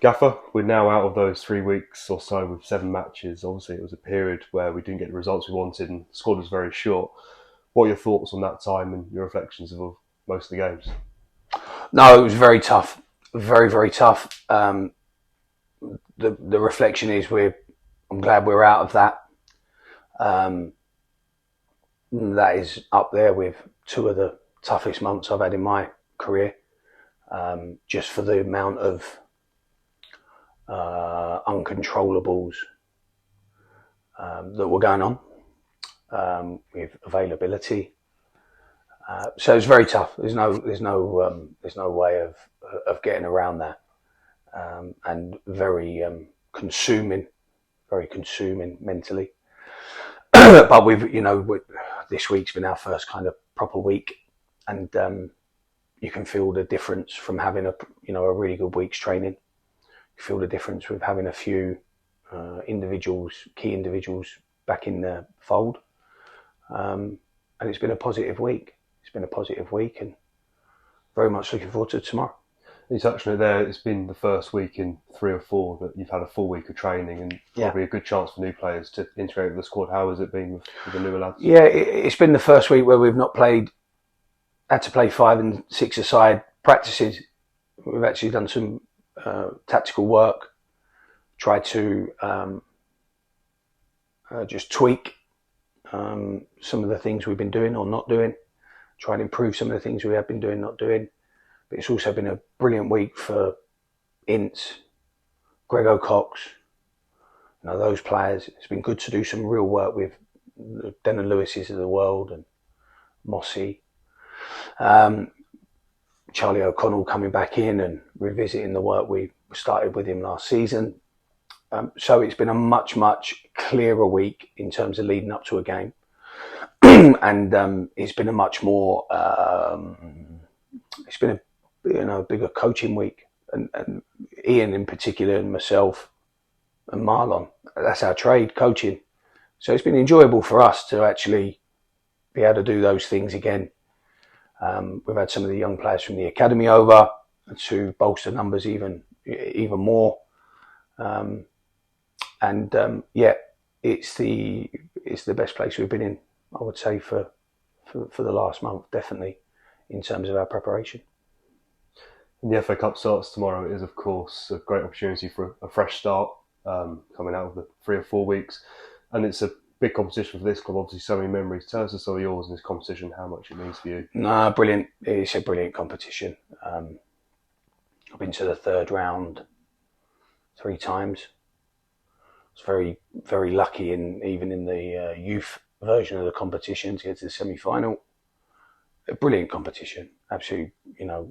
Gaffer, we're now out of those 3 weeks or so with 7 matches. Obviously, it was a period where we didn't get the results we wanted and the squad was very short. What are your thoughts on that time and your reflections of most of the games? No, it was very tough, very very tough. The reflection is I'm glad we're out of that. Um, that is up there with two of the toughest months I've had in my career. Just for the amount of uncontrollables that were going on with availability. So it's very tough. There's no way of getting around that, and consuming, very consuming mentally. But this week's been our first kind of proper week, and you can feel the difference from having a really good week's training. You feel the difference with having a few key individuals back in the fold, and it's been a positive week. It's been a positive week, and very much looking forward to tomorrow. You touched on it there. It's been the first week in 3 or 4 that you've had a full week of training, and probably a good chance for new players to integrate with the squad. How has it been with the newer lads? Yeah, it's been the first week where we've not had to play 5 and 6-a-side practices. We've actually done some tactical work, tried to just tweak some of the things we've been doing or not doing, try and improve some of the things we have been doing, not doing. But it's also been a brilliant week for Ince, Grego Cox, those players. It's been good to do some real work with the Dennon Lewises of the world and Mossy. Charlie O'Connell coming back in and revisiting the work we started with him last season. So it's been a much, much clearer week in terms of leading up to a game. And it's been a much more, it's been a bigger coaching week. And Ian in particular, and myself and Marlon, that's our trade, coaching. So it's been enjoyable for us to actually be able to do those things again. We've had some of the young players from the academy over to bolster numbers even more. It's the best place we've been in, I would say, for the last month, definitely, in terms of our preparation. And the FA Cup starts tomorrow. It is, of course, a great opportunity for a fresh start coming out of the 3 or 4 weeks. And it's a big competition for this club. Obviously, so many memories. Tell us some of yours in this competition, how much it means for you. No, brilliant. It's a brilliant competition. I've been to the 3rd round 3 times. I was very, very lucky even in the youth version of the competition to get to the semi-final. A brilliant competition, absolutely,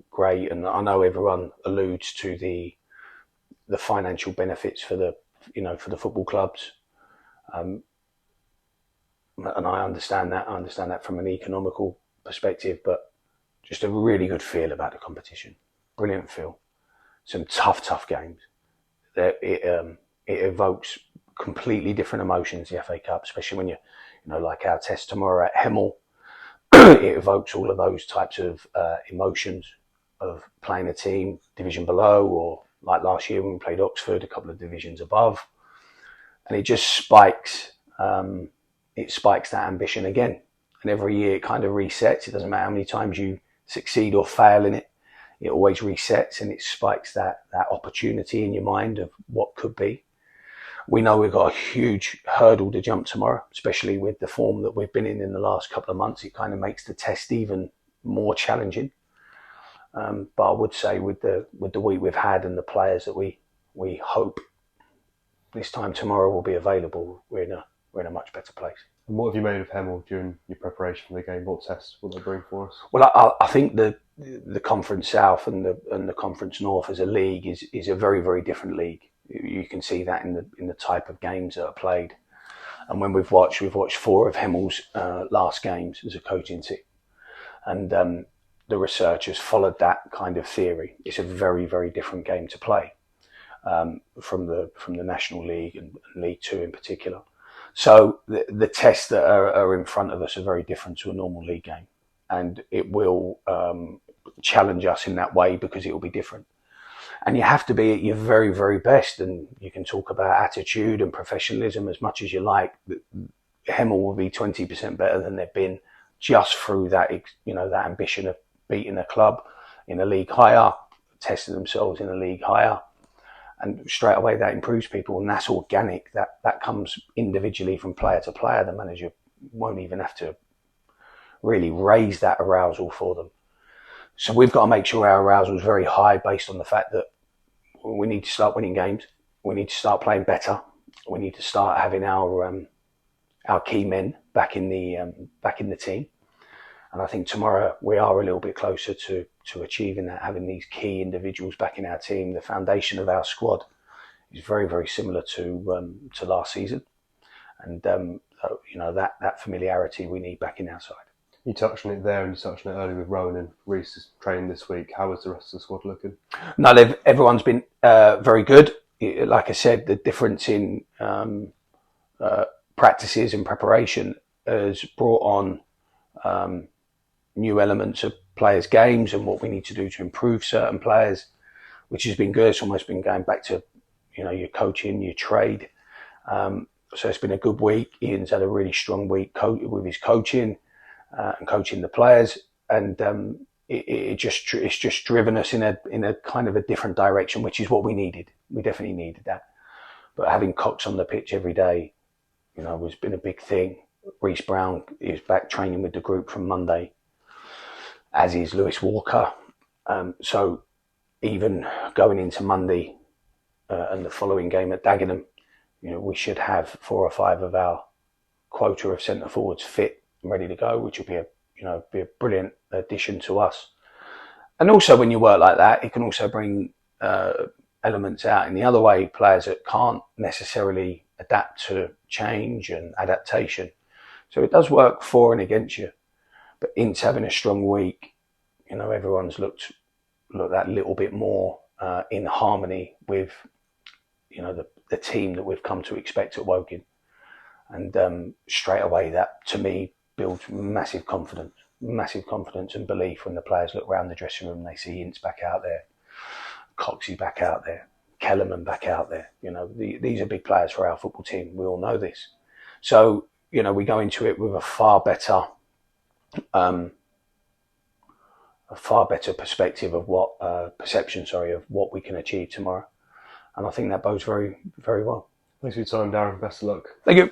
great. And I know everyone alludes to the financial benefits for the football clubs. And I understand that. I understand that from an economical perspective, but just a really good feel about the competition. Brilliant feel. Some tough games. It evokes completely different emotions, the FA Cup, especially when like our test tomorrow at Hemel. It evokes all of those types of emotions of playing a team division below, or like last year when we played Oxford, a couple of divisions above. And it just spikes. It spikes that ambition again. And every year it kind of resets. It doesn't matter how many times you succeed or fail in it. It always resets, and it spikes that opportunity in your mind of what could be. We know we've got a huge hurdle to jump tomorrow, especially with the form that we've been in the last couple of months. It kind of makes the test even more challenging. But I would say with the week we've had and the players that we hope this time tomorrow will be available, we're in a much better place. And what have you made of Hemel during your preparation for the game? What tests will they bring for us? Well, I think the Conference South and the Conference North as a league is a very, very different league. You can see that in the type of games that are played. And when we've watched 4 of Hemel's last games as a coaching team, and the researchers followed that kind of theory. It's a very, very different game to play from the National League and League Two in particular. So the tests that are in front of us are very different to a normal league game, and it will challenge us in that way because it will be different. And you have to be at your very, very best. And you can talk about attitude and professionalism as much as you like. Hemel will be 20% better than they've been just through that, that ambition of beating a club in a league higher, testing themselves in a league higher. And straight away that improves people, and that's organic. That comes individually from player to player. The manager won't even have to really raise that arousal for them. So we've got to make sure our arousal is very high, based on the fact that we need to start winning games. We need to start playing better. We need to start having our key men back in the team. And I think tomorrow we are a little bit closer to achieving that, having these key individuals back in our team. The foundation of our squad is very, very similar to last season. And, that familiarity we need back in our side. You touched on it there, and you touched on it earlier with Rowan and Reece training this week. How is the rest of the squad looking? No, everyone's been very good. Like I said, the difference in practices and preparation has brought on new elements of players' games and what we need to do to improve certain players, which has been good. It's almost been going back to, your coaching, your trade. So it's been a good week. Ian's had a really strong week with his coaching and coaching the players, and it's just driven us in a kind of a different direction, which is what we needed. We definitely needed that. But having Cox on the pitch every day, has been a big thing. Reece Brown is back training with the group from Monday, as is Lewis Walker. So even going into Monday and the following game at Dagenham, we should have 4 or 5 of our quota of centre forwards fit and ready to go, which will be a brilliant addition to us. And also, when you work like that, it can also bring elements out in the other way, players that can't necessarily adapt to change and adaptation. So it does work for and against you. But Ince having a strong week, everyone's looked that little bit more in harmony with, the team that we've come to expect at Woking. And straight away, that to me builds massive confidence and belief when the players look around the dressing room and they see Ince back out there, Coxey back out there, Kellerman back out there. These are big players for our football team. We all know this. So, we go into it with a far better perspective of perception of what we can achieve tomorrow. And I think that bodes very, very well. Thanks for your time, Darren. Best of luck. Thank you.